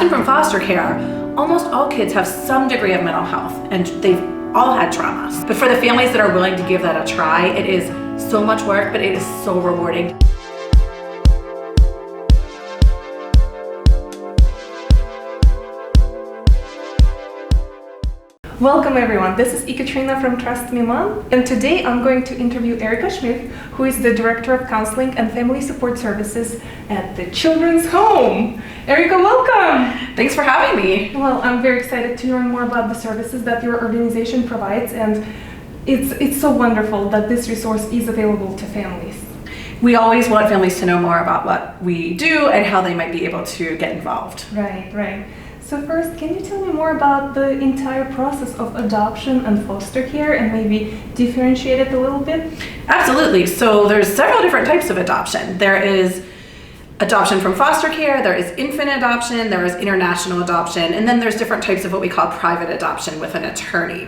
adoption from foster care, almost all kids have some degree of mental health, and they've all had traumas. But for the families that are willing to give that a try, it is so much work, but it is so rewarding. Welcome everyone, this is Ekaterina from Trust Me Mom, and today I'm going to interview Erika Schmitt, who is the Director of Counseling and Family Support Services at the Children's Home. Erika, welcome! Thanks for having me. Well, I'm very excited to learn more about the services that your organization provides, and it's so wonderful that this resource is available to families. We always want families to know more about what we do and how they might be able to get involved. Right. So first, can you tell me more about the entire process of adoption and foster care and maybe differentiate it a little bit? Absolutely. So there's several different types of adoption. There is adoption from foster care, there is infant adoption, there is international adoption, and then there's different types of what we call private adoption with an attorney.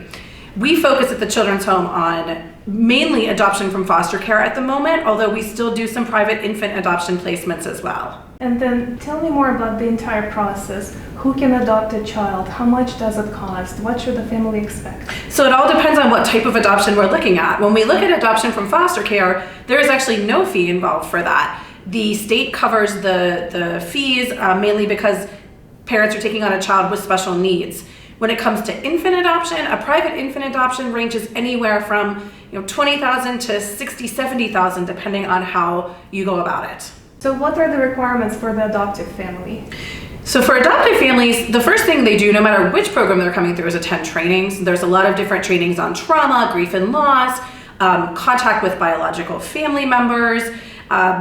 We focus at the Children's Home on mainly adoption from foster care at the moment, although we still do some private infant adoption placements as well. And then tell me more about the entire process. Who can adopt a child? How much does it cost? What should the family expect? So it all depends on what type of adoption we're looking at. When we look at adoption from foster care, there is actually no fee involved for that. The state covers the fees mainly because parents are taking on a child with special needs. When it comes to infant adoption, a private infant adoption ranges anywhere from $20,000 to $60,000, $70,000 depending on how you go about it. So what are the requirements for the adoptive family? So for adoptive families, the first thing they do, no matter which program they're coming through, is attend trainings. There's a lot of different trainings on trauma, grief and loss, contact with biological family members,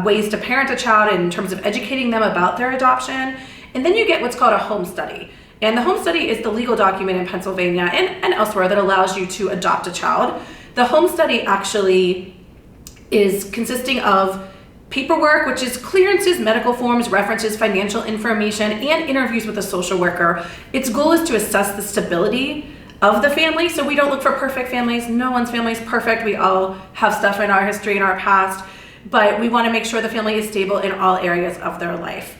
ways to parent a child in terms of educating them about their adoption. And then you get what's called a home study. And the home study is the legal document in Pennsylvania and elsewhere that allows you to adopt a child. The home study actually is consisting of paperwork, which is clearances, medical forms, references, financial information, and interviews with a social worker. Its goal is to assess the stability of the family. So we don't look for perfect families. No one's family is perfect. We all have stuff in our history, in our past, but we want to make sure the family is stable in all areas of their life.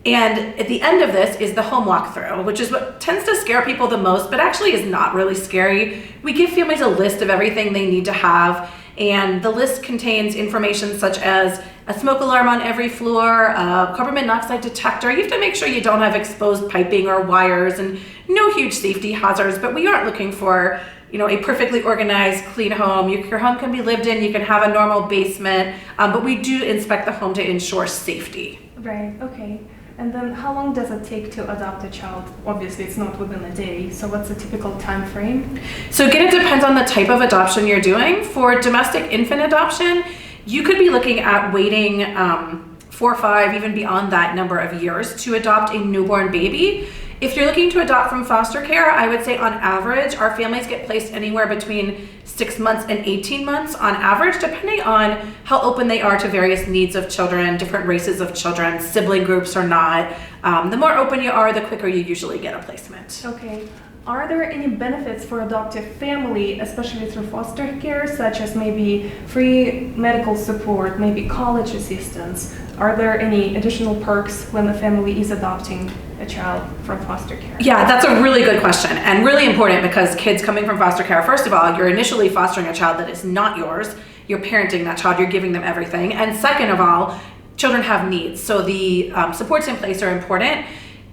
And at the end of this is the home walkthrough, which is what tends to scare people the most, but actually is not really scary. We give families a list of everything they need to have, and the list contains information such as a smoke alarm on every floor, a carbon monoxide detector. You have to make sure you don't have exposed piping or wires, and no huge safety hazards, but we aren't looking for a perfectly organized, clean home. Your home can be lived in, you can have a normal basement, but we do inspect the home to ensure safety. Right, okay. And then how long does it take to adopt a child? Obviously, it's not within a day. So what's the typical time frame? So again, it depends on the type of adoption you're doing. For domestic infant adoption, you could be looking at waiting 4 or 5, even beyond that number of years to adopt a newborn baby. If you're looking to adopt from foster care, I would say on average, our families get placed anywhere between 6 months and 18 months on average, depending on how open they are to various needs of children, different races of children, sibling groups or not. The more open you are, the quicker you usually get a placement. Okay. Are there any benefits for adoptive family, especially through foster care, such as maybe free medical support, maybe college assistance? Are there any additional perks when the family is adopting a child from foster care? Yeah, that's a really good question and really important because kids coming from foster care, first of all, you're initially fostering a child that is not yours. You're parenting that child, you're giving them everything. And second of all, children have needs. So the supports in place are important.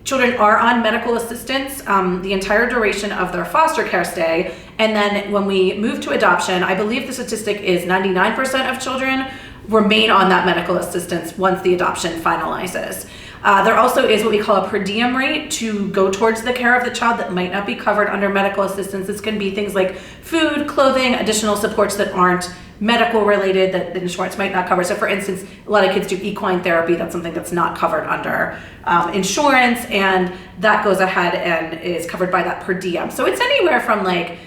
Children are on medical assistance the entire duration of their foster care stay. And then when we move to adoption, I believe the statistic is 99% of children remain on that medical assistance once the adoption finalizes. There also is what we call a per diem rate to go towards the care of the child that might not be covered under medical assistance. This can be things like food, clothing, additional supports that aren't medical related that the insurance might not cover. So for instance, a lot of kids do equine therapy. That's something that's not covered under insurance, and that goes ahead and is covered by that per diem. So it's anywhere from like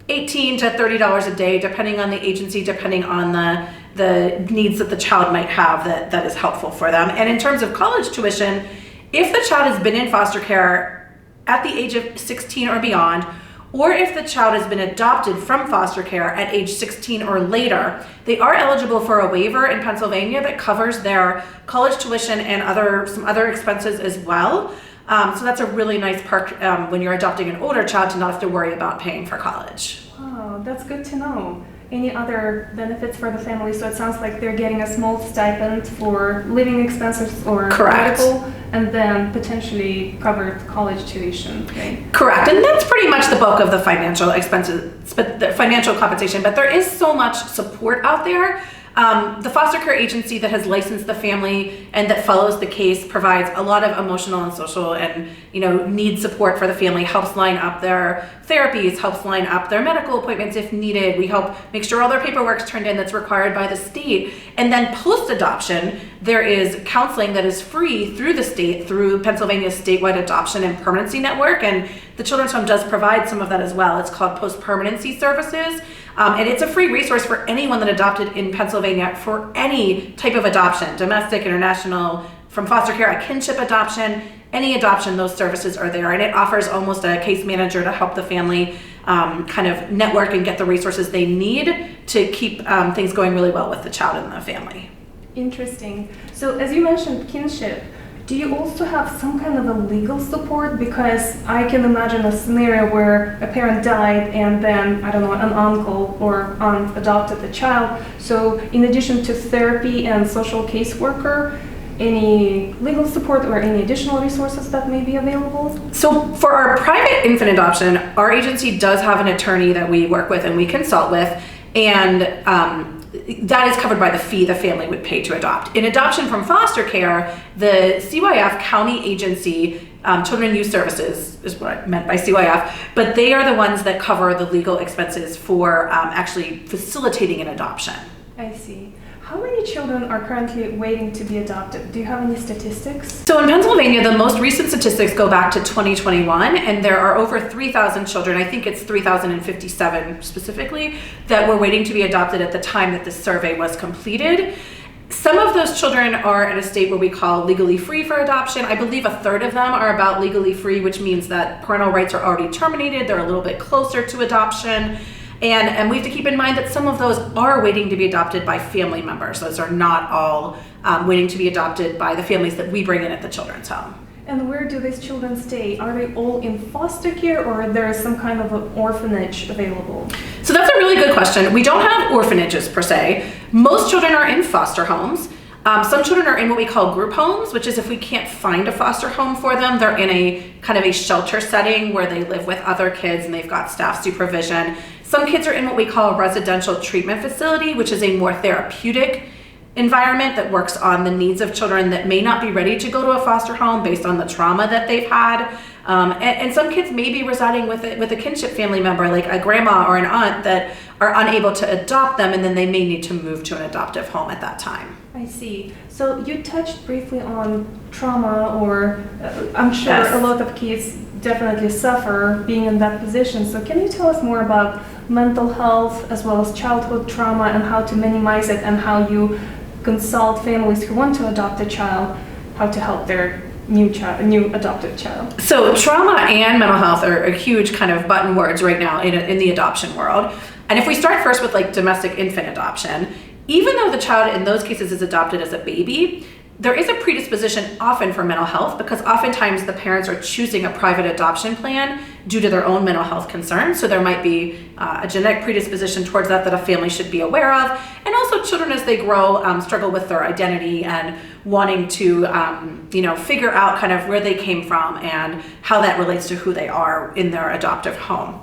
$18 to $30 a day, depending on the agency, depending on the needs that the child might have that is helpful for them. And in terms of college tuition, if the child has been in foster care at the age of 16 or beyond, or if the child has been adopted from foster care at age 16 or later, they are eligible for a waiver in Pennsylvania that covers their college tuition and some other expenses as well. So that's a really nice perk when you're adopting an older child to not have to worry about paying for college. Oh, that's good to know. Any other benefits for the family? So it sounds like they're getting a small stipend for living expenses or Correct. medical, and then potentially covered college tuition, right? Correct, and that's pretty much the bulk of the financial expenses, but the financial compensation. But there is so much support out there. The foster care agency that has licensed the family and that follows the case provides a lot of emotional and social and need support for the family, helps line up their therapies, helps line up their medical appointments if needed. We help make sure all their paperwork's turned in that's required by the state. And then post-adoption, there is counseling that is free through the state, through Pennsylvania's statewide adoption and permanency network. And the Children's Home does provide some of that as well. It's called post-permanency services. And it's a free resource for anyone that adopted in Pennsylvania for any type of adoption, domestic, international, from foster care, a kinship adoption, any adoption, those services are there. And it offers almost a case manager to help the family kind of network and get the resources they need to keep things going really well with the child and the family. Interesting. So as you mentioned kinship, do you also have some kind of a legal support? Because I can imagine a scenario where a parent died and then, I don't know, an uncle or aunt adopted the child. So in addition to therapy and social caseworker, any legal support or any additional resources that may be available? So for our private infant adoption, our agency does have an attorney that we work with and we consult with, and that is covered by the fee the family would pay to adopt. In adoption from foster care, the CYF county agency, Children and Youth Services is what I meant by CYF, but they are the ones that cover the legal expenses for actually facilitating an adoption. I see. How many children are currently waiting to be adopted? Do you have any statistics? So in Pennsylvania, the most recent statistics go back to 2021, and there are over 3,000 children, I think it's 3,057 specifically, that were waiting to be adopted at the time that this survey was completed. Some of those children are at a state where we call legally free for adoption. I believe a third of them are about legally free, which means that parental rights are already terminated. They're a little bit closer to adoption. And we have to keep in mind that some of those are waiting to be adopted by family members. Those are not all waiting to be adopted by the families that we bring in at the Children's Home. And where do these children stay? Are they all in foster care, or there is some kind of an orphanage available? So that's a really good question. We don't have orphanages per se. Most children are in foster homes. Some children are in what we call group homes, which is if we can't find a foster home for them, they're in a kind of a shelter setting where they live with other kids and they've got staff supervision. Some kids are in what we call a residential treatment facility, which is a more therapeutic environment that works on the needs of children that may not be ready to go to a foster home based on the trauma that they've had. And some kids may be residing with a kinship family member, like a grandma or an aunt, that are unable to adopt them, and then they may need to move to an adoptive home at that time. I see. So you touched briefly on trauma, or I'm sure Yes. a lot of kids definitely suffer being in that position. So can you tell us more about mental health as well as childhood trauma and how to minimize it, and how you consult families who want to adopt a child, how to help their new adopted child? So trauma and mental health are huge kind of button words right now in the adoption world. And if we start first with like domestic infant adoption, even though the child in those cases is adopted as a baby, there is a predisposition often for mental health, because oftentimes the parents are choosing a private adoption plan due to their own mental health concerns. So there might be a genetic predisposition towards that a family should be aware of. And also children as they grow struggle with their identity and wanting to figure out kind of where they came from and how that relates to who they are in their adoptive home.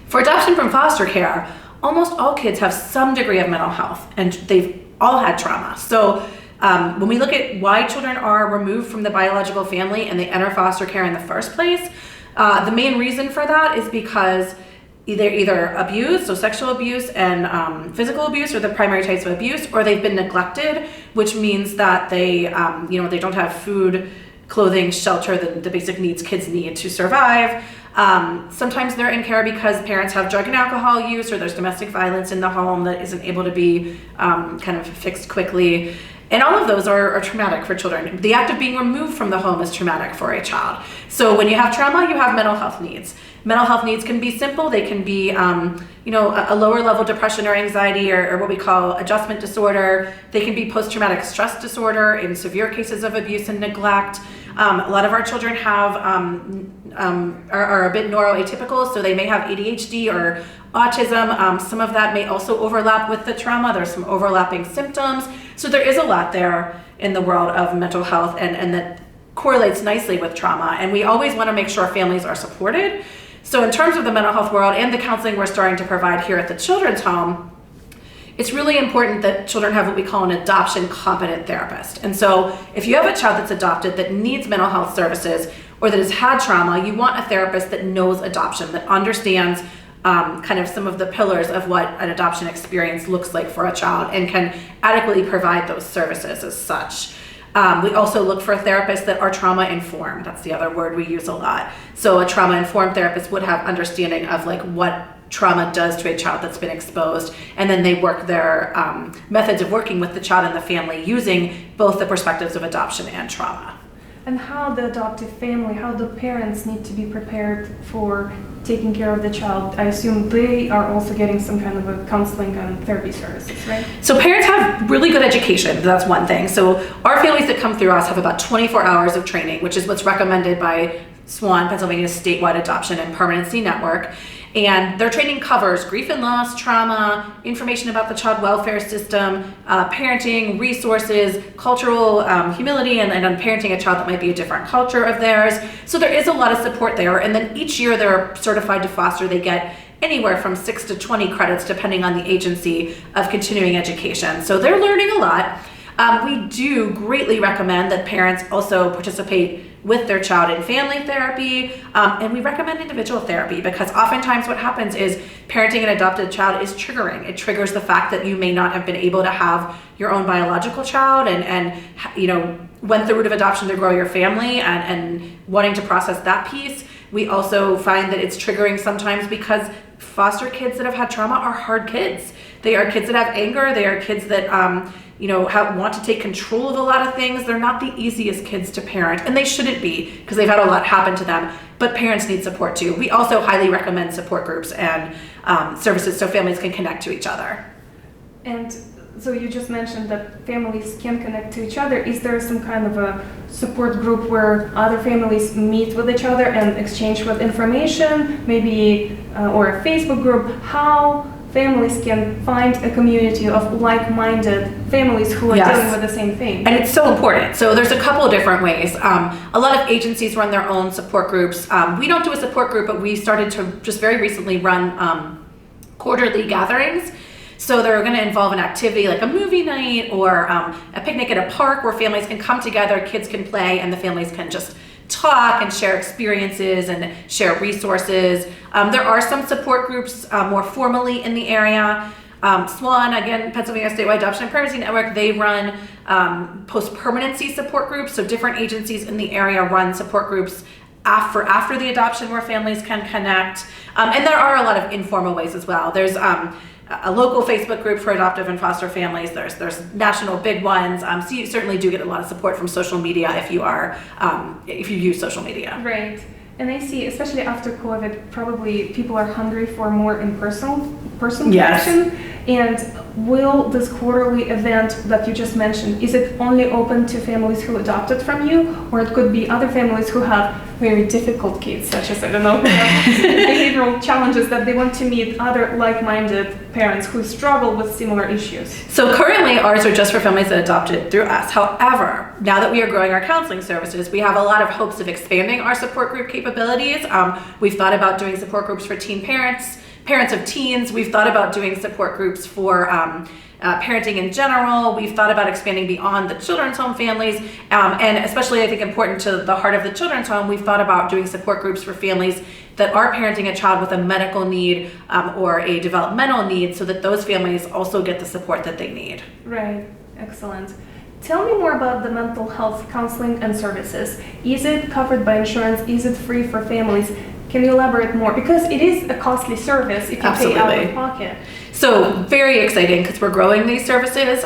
For adoption from foster care, almost all kids have some degree of mental health, and they've all had trauma. So when we look at why children are removed from the biological family and they enter foster care in the first place, the main reason for that is because either abuse, so sexual abuse and physical abuse are the primary types of abuse, or they've been neglected, which means that they don't have food, clothing, shelter, the basic needs kids need to survive. Sometimes they're in care because parents have drug and alcohol use, or there's domestic violence in the home that isn't able to be kind of fixed quickly. And all of those are traumatic for children. The act of being removed from the home is traumatic for a child. So when you have trauma, you have mental health needs. Mental health needs can be simple. They can be, a lower level depression or anxiety, or what we call adjustment disorder. They can be post-traumatic stress disorder in severe cases of abuse and neglect. A lot of our children have are a bit neuroatypical, so they may have ADHD or autism. Some of that may also overlap with the trauma. There's some overlapping symptoms. So there is a lot there in the world of mental health, and that correlates nicely with trauma. And we always want to make sure families are supported. So in terms of the mental health world and the counseling we're starting to provide here at the Children's Home, it's really important that children have what we call an adoption competent therapist. And so if you have a child that's adopted that needs mental health services or that has had trauma, you want a therapist that knows adoption, that understands kind of some of the pillars of what an adoption experience looks like for a child and can adequately provide those services as such. We also look for therapists that are trauma informed. That's the other word we use a lot. So a trauma informed therapist would have understanding of like what trauma does to a child that's been exposed, and then they work their methods of working with the child and the family using both the perspectives of adoption and trauma. And how the adoptive family, how the parents need to be prepared for taking care of the child. I assume they are also getting some kind of a counseling and therapy services, right? So parents have really good education. That's one thing. So our families that come through us have about 24 hours of training, which is what's recommended by SWAN, Pennsylvania's statewide adoption and permanency network. And their training covers grief and loss, trauma, information about the child welfare system, parenting, resources, cultural humility, and on parenting a child that might be a different culture of theirs. So there is a lot of support there. And then each year they're certified to foster. They get anywhere from 6 to 20 credits, depending on the agency, of continuing education. So they're learning a lot. We do greatly recommend that parents also participate with their child in family therapy, and we recommend individual therapy because oftentimes what happens is parenting an adopted child is triggering. It triggers the fact that you may not have been able to have your own biological child and you know, went the route of adoption to grow your family and wanting to process that piece. We also find that it's triggering sometimes because foster kids that have had trauma are hard kids. They are kids that have anger. They are kids that want to take control of a lot of things. They're not the easiest kids to parent, and they shouldn't be because they've had a lot happen to them, but parents need support too. We also highly recommend support groups and services so families can connect to each other. And so you just mentioned that families can connect to each other. Is there some kind of a support group where other families meet with each other and exchange with information, maybe, or a Facebook group? How families can find a community of like-minded families who are dealing with the same thing? And it's so important. So there's a couple of different ways. A lot of agencies run their own support groups. We don't do a support group, but we started to just very recently run quarterly gatherings. So they're going to involve an activity like a movie night or a picnic at a park where families can come together, kids can play, and the families can just talk and share experiences and share resources. There are some support groups more formally in the area. SWAN, again, Pennsylvania Statewide Adoption and Permanency Network, they run post-permanency support groups. So different agencies in the area run support groups after the adoption where families can connect. And there are a lot of informal ways as well. There's a local Facebook group for adoptive and foster families. There's national big ones. So you certainly do get a lot of support from social media if you use social media. Right. And I see, especially after COVID, probably people are hungry for more in-person connection. And will this quarterly event that you just mentioned, is it only open to families who adopted from you, or it could be other families who have very difficult kids, such as, I don't know, behavioral challenges, that they want to meet other like-minded parents who struggle with similar issues? So currently ours are just for families that adopted through us. However, now that we are growing our counseling services, we have a lot of hopes of expanding our support group capabilities. We've thought about doing support groups for teen parents of teens. We've thought about doing support groups for parenting in general. We've thought about expanding beyond the Children's Home families. And especially, I think, important to the heart of the Children's Home, we've thought about doing support groups for families that are parenting a child with a medical need or a developmental need, so that those families also get the support that they need. Right. Excellent. Tell me more about the mental health counseling and services. Is it covered by insurance? Is it free for families? Can you elaborate more? Because it is a costly service if you pay out of pocket. So very exciting because we're growing these services.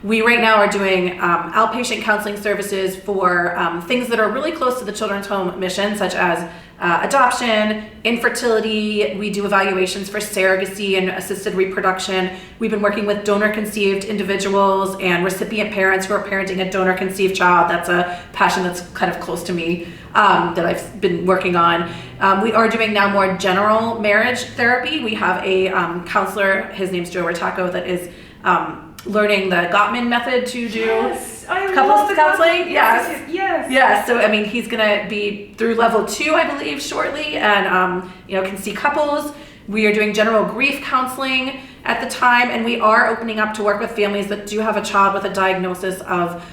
We right now are doing outpatient counseling services for things that are really close to the Children's Home mission, such as adoption, infertility. We do evaluations for surrogacy and assisted reproduction. We've been working with donor-conceived individuals and recipient parents who are parenting a donor-conceived child. That's a passion that's kind of close to me that I've been working on. We are doing now more general marriage therapy. We have a counselor, his name's Joe Rataco, that is learning the Gottman method to do couples counseling. Yes. So I mean, he's gonna be through level 2, I believe, shortly, and can see couples. We are doing general grief counseling at the time, and we are opening up to work with families that do have a child with a diagnosis of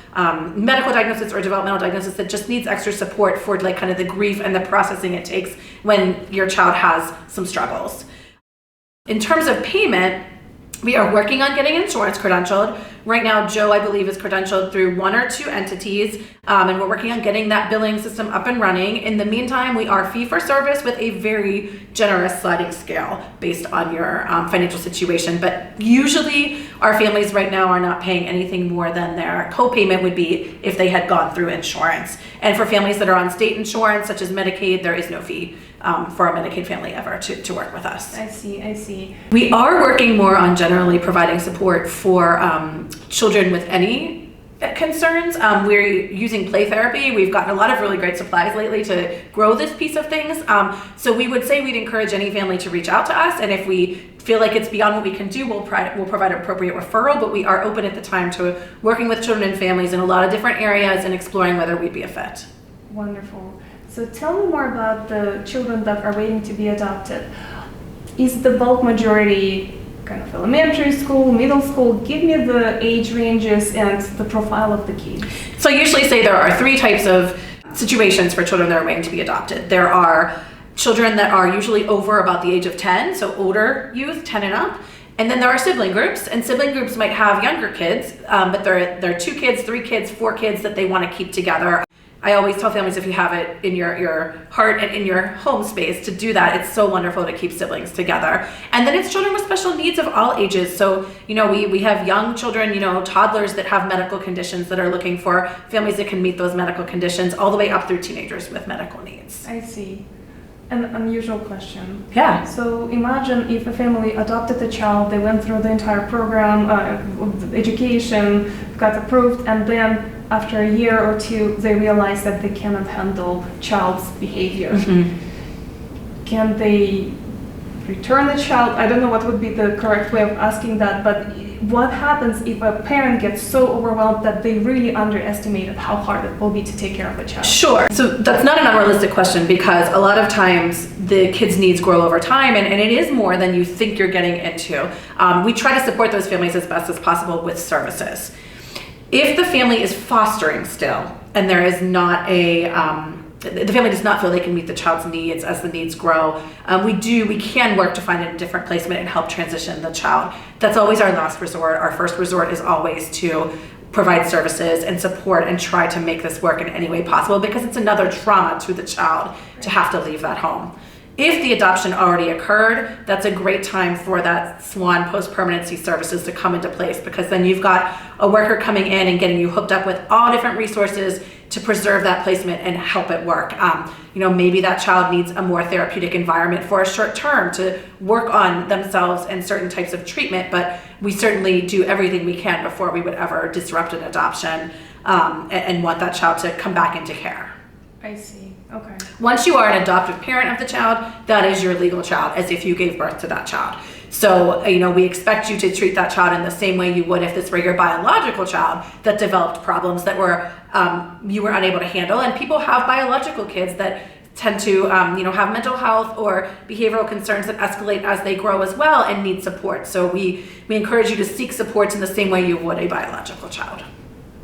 medical diagnosis or developmental diagnosis that just needs extra support for like kind of the grief and the processing it takes when your child has some struggles. In terms of payment, we are working on getting insurance credentialed. Right now, Joe, I believe, is credentialed through 1 or 2 entities, and we're working on getting that billing system up and running. In the meantime, we are fee for service with a very generous sliding scale based on your financial situation. But usually, our families right now are not paying anything more than their co-payment would be if they had gone through insurance. And for families that are on state insurance, such as Medicaid, there is no fee for a Medicaid family ever to work with us. I see. We are working more on generally providing support for children with any concerns. We're using play therapy. We've gotten a lot of really great supplies lately to grow this piece of things. So we would say we'd encourage any family to reach out to us, and if we feel like it's beyond what we can do, we'll provide appropriate referral, but we are open at the time to working with children and families in a lot of different areas and exploring whether we'd be a fit. Wonderful. So tell me more about the children that are waiting to be adopted. Is the bulk majority kind of elementary school, middle school? Give me the age ranges and the profile of the kids. So I usually say there are 3 types of situations for children that are waiting to be adopted. There are children that are usually over about the age of 10, so older youth, 10 and up. And then there are sibling groups, and sibling groups might have younger kids, but they're 2 kids, 3 kids, 4 kids that they want to keep together. I always tell families, if you have it in your heart and in your home space to do that, it's so wonderful to keep siblings together. And then it's children with special needs of all ages. So, we have young children, toddlers that have medical conditions that are looking for families that can meet those medical conditions, all the way up through teenagers with medical needs. I see. An unusual question. Yeah. So imagine if a family adopted a child, they went through the entire program, education, got approved, and then after a year or 2, they realize that they cannot handle child's behavior. Mm-hmm. Can they return the child? I don't know what would be the correct way of asking that, but what happens if a parent gets so overwhelmed that they really underestimated how hard it will be to take care of a child? Sure. So that's not an unrealistic question, because a lot of times the kids' needs grow over time, and it is more than you think you're getting into. We try to support those families as best as possible with services. If the family is fostering still, and there is not the family does not feel they can meet the child's needs as the needs grow, we can work to find a different placement and help transition the child. That's always our last resort. Our first resort is always to provide services and support and try to make this work in any way possible, because it's another trauma to the child to have to leave that home. If the adoption already occurred, that's a great time for that SWAN post-permanency services to come into place, because then you've got a worker coming in and getting you hooked up with all different resources to preserve that placement and help it work. Maybe that child needs a more therapeutic environment for a short term to work on themselves and certain types of treatment, but we certainly do everything we can before we would ever disrupt an adoption and want that child to come back into care. I see. Okay. Once you are an adoptive parent of the child, that is your legal child, as if you gave birth to that child. So, we expect you to treat that child in the same way you would if this were your biological child that developed problems that you were unable to handle. And people have biological kids that tend to, have mental health or behavioral concerns that escalate as they grow as well and need support. So we encourage you to seek supports in the same way you would a biological child.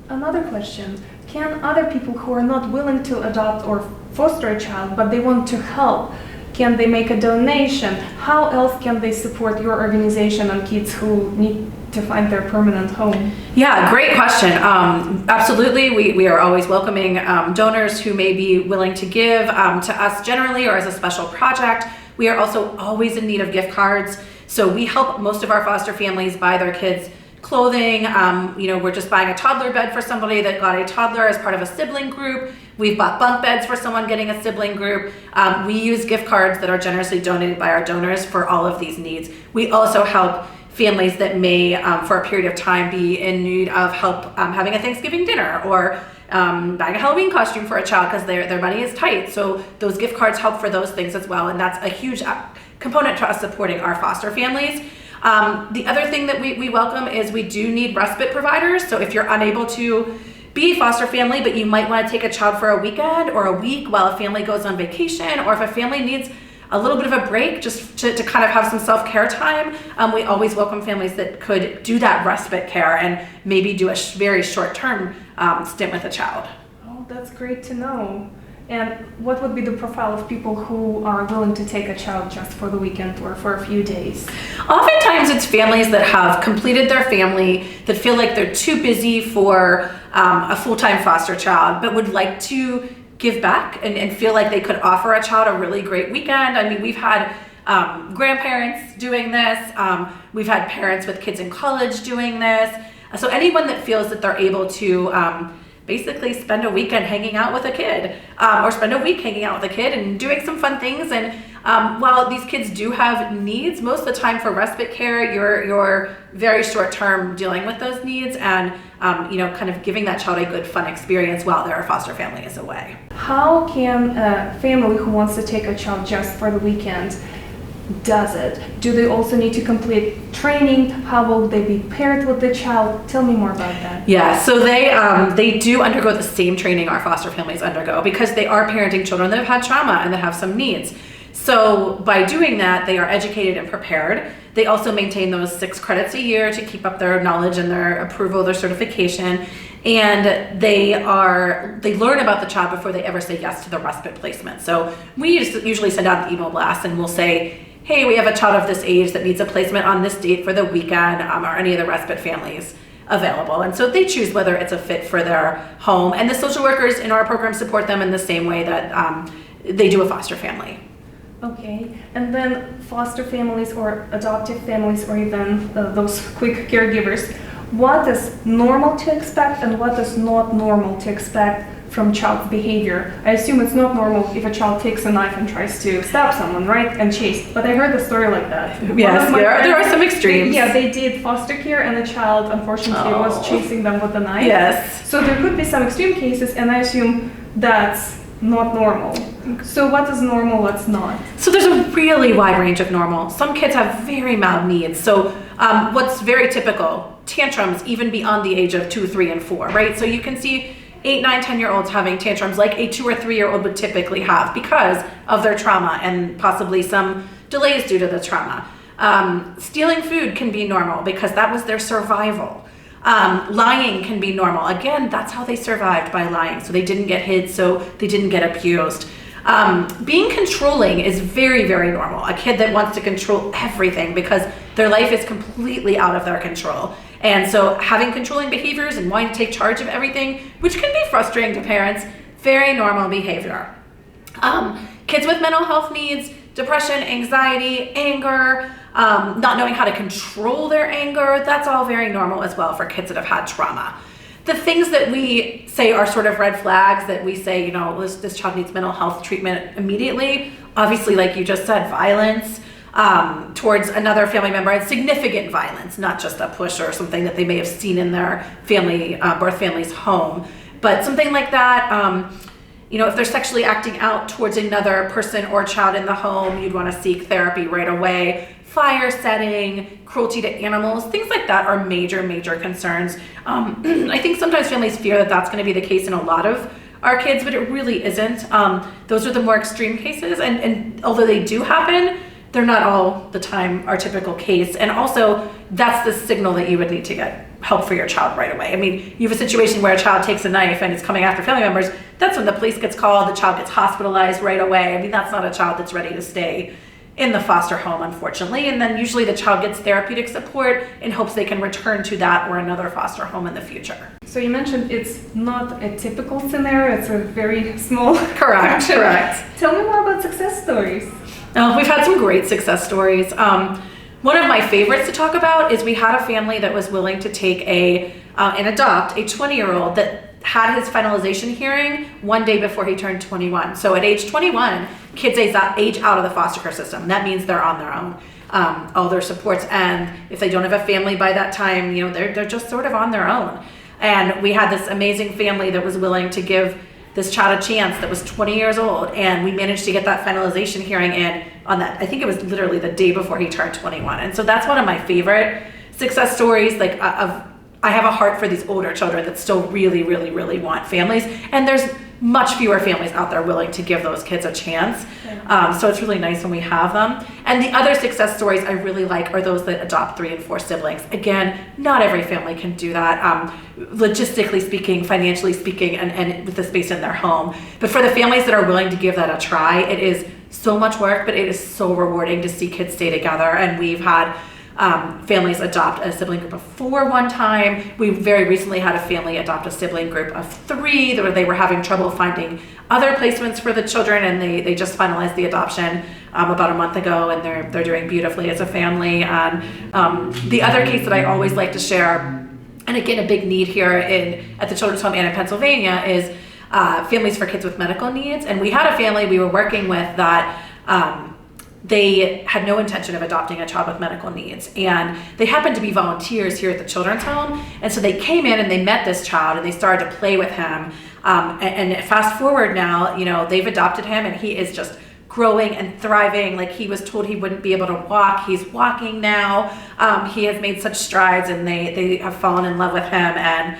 Another question. Can other people who are not willing to adopt or foster a child, but they want to help, can they make a donation? How else can they support your organization and kids who need to find their permanent home? Yeah, great question. Absolutely, we are always welcoming donors who may be willing to give to us generally or as a special project. We are also always in need of gift cards. So we help most of our foster families buy their kids clothing. We're just buying a toddler bed for somebody that got a toddler as part of a sibling group. We've bought bunk beds for someone getting a sibling group. We use gift cards that are generously donated by our donors for all of these needs. We also help families that may, for a period of time, be in need of help having a Thanksgiving dinner or buying a Halloween costume for a child because their money is tight. So those gift cards help for those things as well, and that's a huge component to us supporting our foster families. The other thing that we welcome is we do need respite providers. So if you're unable to be a foster family, but you might want to take a child for a weekend or a week while a family goes on vacation, or if a family needs a little bit of a break just to kind of have some self-care time, we always welcome families that could do that respite care and maybe do a very short-term stint with a child. Oh, that's great to know. And what would be the profile of people who are willing to take a child just for the weekend or for a few days? Oftentimes it's families that have completed their family, that feel like they're too busy for a full-time foster child, but would like to give back and feel like they could offer a child a really great weekend. I mean, we've had grandparents doing this. We've had parents with kids in college doing this. So anyone that feels that they're able to basically spend a weekend hanging out with a kid or spend a week hanging out with a kid and doing some fun things. And while these kids do have needs, most of the time for respite care, you're very short term dealing with those needs and kind of giving that child a good fun experience while their foster family is away. How can a family who wants to take a child just for the weekend does it? Do they also need to complete training? How will they be paired with the child? Tell me more about that. Yeah, so they do undergo the same training our foster families undergo because they are parenting children that have had trauma and that have some needs. So by doing that, they are educated and prepared. They also maintain those 6 credits a year to keep up their knowledge and their approval, their certification. And they learn about the child before they ever say yes to the respite placement. So we usually send out an email blast and we'll say, hey, we have a child of this age that needs a placement on this date for the weekend. Are any of the respite families available? And so they choose whether it's a fit for their home. And the social workers in our program support them in the same way that they do a foster family. Okay, and then foster families or adoptive families or even those quick caregivers, what is normal to expect and what is not normal to expect from child's behavior? I assume it's not normal if a child takes a knife and tries to stab someone, right? And chase. But I heard a story like that. Yes, there are some extremes. They did foster care and the child unfortunately was chasing them with a knife. Yes. So there could be some extreme cases and I assume that's not normal. So what is normal, what's not? So there's a really wide range of normal. Some kids have very mild needs. So what's very typical, tantrums even beyond the age of 2, 3, and 4, right? So you can see 8, 9, 10-year-olds having tantrums like a 2 or 3-year-old would typically have because of their trauma and possibly some delays due to the trauma. Stealing food can be normal because that was their survival. Lying can be normal. Again, that's how they survived, by lying. So they didn't get hit, so they didn't get abused. Being controlling is very, very normal. A kid that wants to control everything because their life is completely out of their control. And so having controlling behaviors and wanting to take charge of everything, which can be frustrating to parents, very normal behavior. Kids with mental health needs, depression, anxiety, anger, not knowing how to control their anger, that's all very normal as well for kids that have had trauma. The things that we say are sort of red flags that we say, this child needs mental health treatment immediately. Obviously, like you just said, violence towards another family member, and significant violence, not just a push or something that they may have seen in their family, birth family's home. But something like that, if they're sexually acting out towards another person or child in the home, you'd want to seek therapy right away. Fire setting, cruelty to animals, things like that are major, major concerns. I think sometimes families fear that that's going to be the case in a lot of our kids, but it really isn't. Those are the more extreme cases, and although they do happen, they're not all the time our typical case. And also, that's the signal that you would need to get help for your child right away. I mean, you have a situation where a child takes a knife and it's coming after family members, that's when the police gets called, the child gets hospitalized right away. I mean, that's not a child that's ready to stay in the foster home, unfortunately. And then usually the child gets therapeutic support in hopes they can return to that or another foster home in the future. So you mentioned it's not a typical scenario, it's a very small Correct. Tell me more about success stories. We've had some great success stories. One of my favorites to talk about is we had a family that was willing to take and adopt a 20-year-old that had his finalization hearing one day before he turned 21. So at age 21, kids age out of the foster care system. That means they're on their own. All their supports, and if they don't have a family by that time, they're just sort of on their own. And we had this amazing family that was willing to give this child a chance that was 20 years old, and we managed to get that finalization hearing in on that. I think it was literally the day before he turned 21. And so that's one of my favorite success stories. Like I have a heart for these older children that still really, really, really want families, and there's much fewer families out there willing to give those kids a chance. So it's really nice when we have them. And the other success stories I really like are those that adopt 3 and 4 siblings. Again, not every family can do that, logistically speaking, financially speaking, and with the space in their home. But for the families that are willing to give that a try, it is so much work, but it is so rewarding to see kids stay together. And we've had families adopt a sibling group of 4 one time. We very recently had a family adopt a sibling group of 3 where they were having trouble finding other placements for the children, and they just finalized the adoption about a month ago, and they're doing beautifully as a family. And the other case that I always like to share, and again a big need here at the Children's Home and in Pennsylvania, is families for kids with medical needs. And we had a family we were working with that they had no intention of adopting a child with medical needs, and they happened to be volunteers here at the Children's Home, and so they came in and they met this child and they started to play with him, and fast forward now, they've adopted him, and he is just growing and thriving. Like, he was told he wouldn't be able to walk, he's walking now. He has made such strides, and they have fallen in love with him. And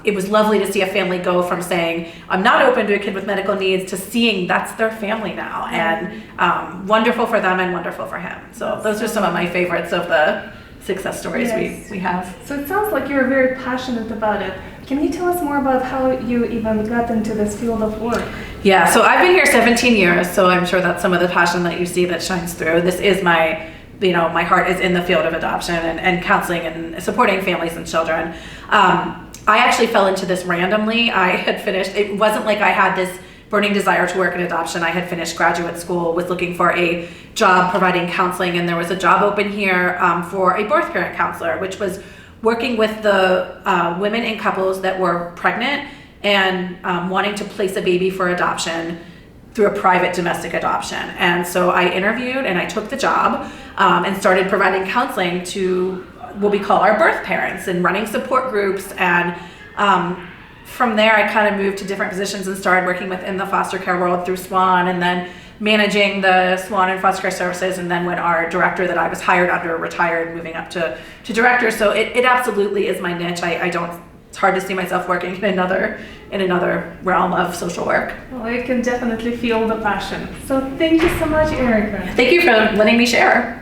it was lovely to see a family go from saying, I'm not open to a kid with medical needs, to seeing that's their family now. And wonderful for them and wonderful for him. So those are some of my favorites of the success stories we have. So it sounds like you're very passionate about it. Can you tell us more about how you even got into this field of work? Yeah, so I've been here 17 years, so I'm sure that's some of the passion that you see that shines through. This is my heart is in the field of adoption and counseling and supporting families and children. I actually fell into this randomly. I had finished, it wasn't like I had this burning desire to work in adoption. I had finished graduate school, was looking for a job providing counseling, and there was a job open here for a birth parent counselor, which was working with the women and couples that were pregnant and wanting to place a baby for adoption through a private domestic adoption. And so I interviewed and I took the job and started providing counseling to what we call our birth parents and running support groups. And from there, I kind of moved to different positions and started working within the foster care world through SWAN, and then managing the SWAN and foster care services. And then when our director that I was hired under retired, moving up to director. So it absolutely is my niche. It's hard to see myself working in another realm of social work. Well, I can definitely feel the passion. So thank you so much, Erika. Thank you for letting me share.